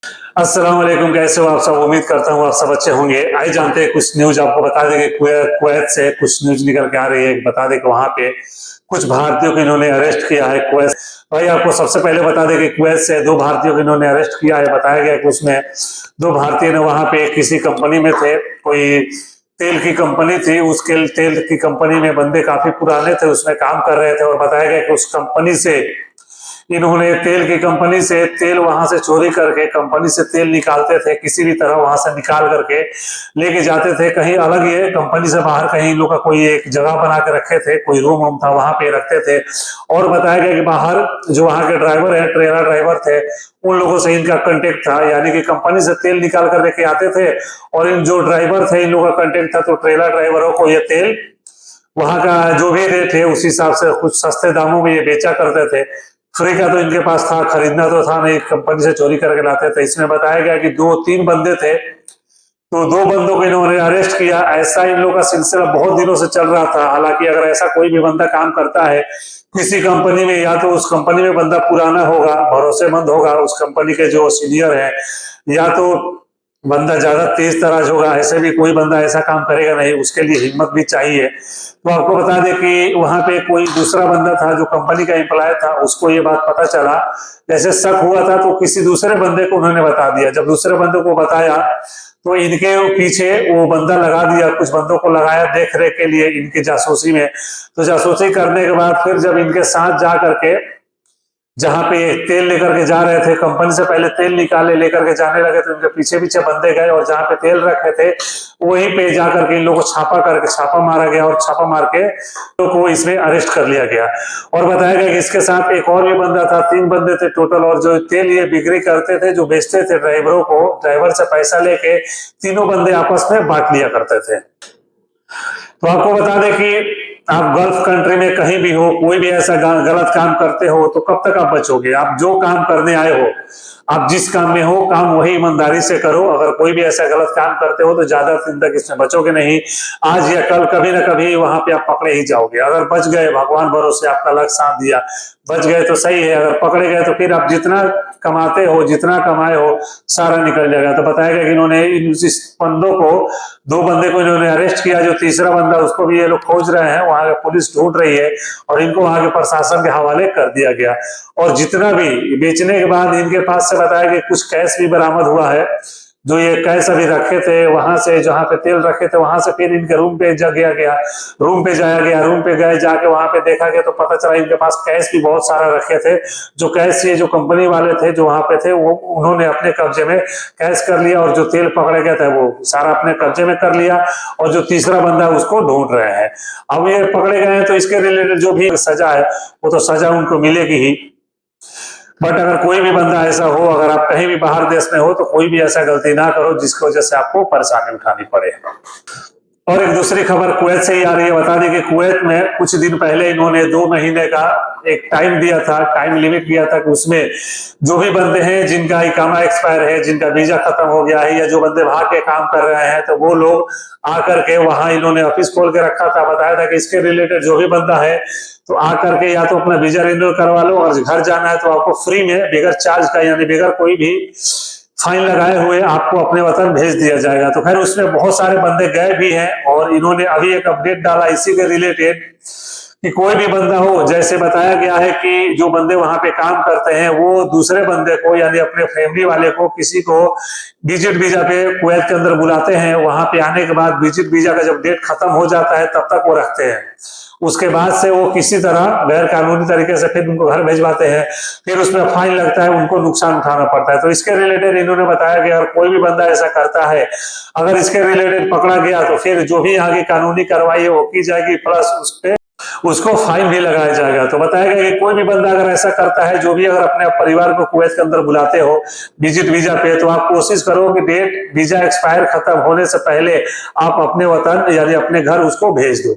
अस्सलाम वालेकुम, कैसे हो आप सब। उम्मीद करता हूँ आप सब अच्छे होंगे। आइए जानते हैं कुछ न्यूज, आपको बता दें कि कुवैत से कुछ न्यूज निकल के आ रही है। बता दें कि वहां पे कुछ भारतीयों को इन्होंने अरेस्ट किया है कुवैत। भाई आपको सबसे पहले बता दें कि कुवैत से दो भारतीयों को इन्होंने अरेस्ट किया है। बताया गया कि उसमें दो भारतीय ने वहां पे किसी कंपनी में थे, कोई तेल की कंपनी थी। उसके तेल की कंपनी में बंदे काफी पुराने थे, उसमें काम कर रहे थे। और बताया गया कि उस कंपनी से इन्होंने तेल की कंपनी से तेल वहां से चोरी करके कंपनी से तेल निकालते थे, किसी भी तरह वहां से निकाल करके लेके जाते थे कहीं अलग। ये कंपनी से बाहर कहीं लोग का कोई एक जगह बना के रखे थे, कोई रूम वूम था वहां पे रखते थे। और बताया गया कि बाहर जो वहां के ड्राइवर है, ट्रेलर ड्राइवर थे, उन लोगों से इनका कांटेक्ट था, यानी कि कंपनी से तेल निकाल कर लेके आते थे और इन जो ड्राइवर थे इन लोगों का कांटेक्ट था, तो ट्रेलर ड्राइवरों को ये तेल वहां का जो भी रेट है उस हिसाब से कुछ सस्ते दामों में ये बेचा करते थे। फ्री का तो इनके पास था, खरीदना तो था नहीं, कंपनी से चोरी करके लाते थे। इसमें बताया गया कि दो तीन बंदे थे, तो दो बंदों को इन्होंने अरेस्ट किया। ऐसा इन लोगों का सिलसिला बहुत दिनों से चल रहा था। हालांकि अगर ऐसा कोई भी बंदा काम करता है किसी कंपनी में, या तो उस कंपनी में बंदा पुराना होगा, भरोसेमंद होगा, उस कंपनी के जो सीनियर है, या तो बंदा ज्यादा तेज तराज होगा। ऐसे भी कोई बंदा ऐसा काम करेगा नहीं, उसके लिए हिम्मत भी चाहिए। तो आपको बता दें कि वहां पे कोई दूसरा बंदा था जो कंपनी का एम्प्लॉय था, उसको ये बात पता चला, जैसे शक हुआ था तो किसी दूसरे बंदे को उन्होंने बता दिया। जब दूसरे बंदे को बताया तो इनके पीछे वो बंदा लगा दिया, कुछ बंदों को लगाया देख रेख के लिए इनकी जासूसी में। तो जासूसी करने के बाद फिर जब इनके साथ जा करके जहां पे तेल लेकर के जा रहे थे, कंपनी से पहले तेल निकाले लेकर के जाने लगे, तो इनके पीछे पीछे बंदे गए और जहां पे तेल रखे थे वहीं पे जाकर के इन लोगों को छापा मारा गया और छापा मार के तो को इसमें अरेस्ट कर लिया गया। और बताया गया कि इसके साथ एक और भी बंदा था, तीन बंदे थे टोटल। और जो तेल ये बिक्री करते थे, जो बेचते थे ड्राइवरों को, ड्राइवर से पैसा लेके तीनों बंदे आपस में बांट लिया करते थे। तो आपको बता दें कि आप गल्फ कंट्री में कहीं भी हो, कोई भी ऐसा गलत काम करते हो तो कब तक आप बचोगे। आप जो काम करने आए हो, आप जिस काम में हो, काम वही ईमानदारी से करो। अगर कोई भी ऐसा गलत काम करते हो तो ज्यादा दिन तक इसमें बचोगे नहीं। आज या कल कभी ना कभी वहां पे आप पकड़े ही जाओगे। अगर बच गए, भगवान भरोसे आपका लक साथ दिया, बच गए तो सही है। अगर पकड़े गए तो फिर आप जितना कमाते हो, जितना कमाए हो, सारा निकल जाएगा। तो बताया गया कि इन्होंने इस बंदों को, दो बंदे को इन्होंने अरेस्ट किया। जो तीसरा बंदा उसको भी ये लोग खोज रहे हैं, वहां की पुलिस ढूंढ रही है और इनको वहां के प्रशासन के हवाले कर दिया गया। और जितना भी बेचने के बाद इनके पास से बताया कि कुछ कैश भी बरामद हुआ है। जो ये कैश अभी रखे थे वहां से, जहां पे तेल रखे थे वहां से फिर इनके रूम पे जाया गया, रूम पे गए, जाके वहां पे देखा गया तो पता चला इनके पास कैश भी बहुत सारा रखे थे। जो कैश ये जो कंपनी वाले थे जो वहां पे थे, वो उन्होंने अपने कब्जे में कैश कर लिया और जो तेल पकड़े गए थे वो सारा अपने कब्जे में कर लिया। और जो तीसरा बंदा है उसको ढूंढ रहे हैं। अब ये पकड़े गए हैं तो इसके रिलेटेड जो भी सजा है वो तो सजा उनको मिलेगी ही। बट अगर कोई भी बंदा ऐसा हो, अगर आप कहीं भी बाहर देश में हो, तो कोई भी ऐसा गलती ना करो जिसकी वजह से आपको परेशानी उठानी पड़े। और एक दूसरी खबर कुवैत से ही आ रही है। बता दें कि कुवैत में कुछ दिन पहले इन्होंने 2 महीने का एक टाइम दिया था, टाइम लिमिट दिया था कि उसमें जो भी बंदे हैं जिनका इकामा एक्सपायर है, जिनका वीजा खत्म हो गया है, या जो बंदे बाहर के काम कर रहे हैं, तो वो लोग आकर के वहां इन्होंने ऑफिस खोल के रखा था। बताया था कि इसके रिलेटेड जो भी बंदा है तो आकर के या तो अपना वीजा रिन्यू करवा लो, और घर जाना है तो आपको फ्री में बगैर चार्ज का, यानी बगैर कोई भी फाइन लगाए हुए आपको अपने वतन भेज दिया जाएगा। तो खैर उसमें बहुत सारे बंदे गए भी हैं और इन्होंने अभी एक अपडेट डाला इसी के रिलेटेड कि कोई भी बंदा हो, जैसे बताया गया है कि जो बंदे वहां पे काम करते हैं वो दूसरे बंदे को, यानी अपने फैमिली वाले को, किसी को विजिट वीजा पे कुवैत के अंदर बुलाते हैं। वहां पे आने के बाद विजिट वीजा का जब डेट खत्म हो जाता है तब तक वो रखते हैं। उसके बाद से वो किसी तरह गैर कानूनी तरीके से फिर उनको घर भिजवाते हैं, फिर उसमें फाइन लगता है, उनको नुकसान उठाना पड़ता है। तो इसके रिलेटेड इन्होंने बताया कि अगर कोई भी बंदा ऐसा करता है, अगर इसके रिलेटेड पकड़ा गया तो फिर जो भी आगे कानूनी कार्रवाई है वो की जाएगी, प्लस उसको फाइन भी लगाया जाएगा। तो बताया गया कि कोई भी बंदा अगर ऐसा करता है, जो भी अगर अपने परिवार को कुवैत के अंदर बुलाते हो विजिट वीजा पे, तो आप कोशिश करो कि डेट वीजा एक्सपायर खत्म होने से पहले आप अपने वतन यानी अपने घर उसको भेज दो।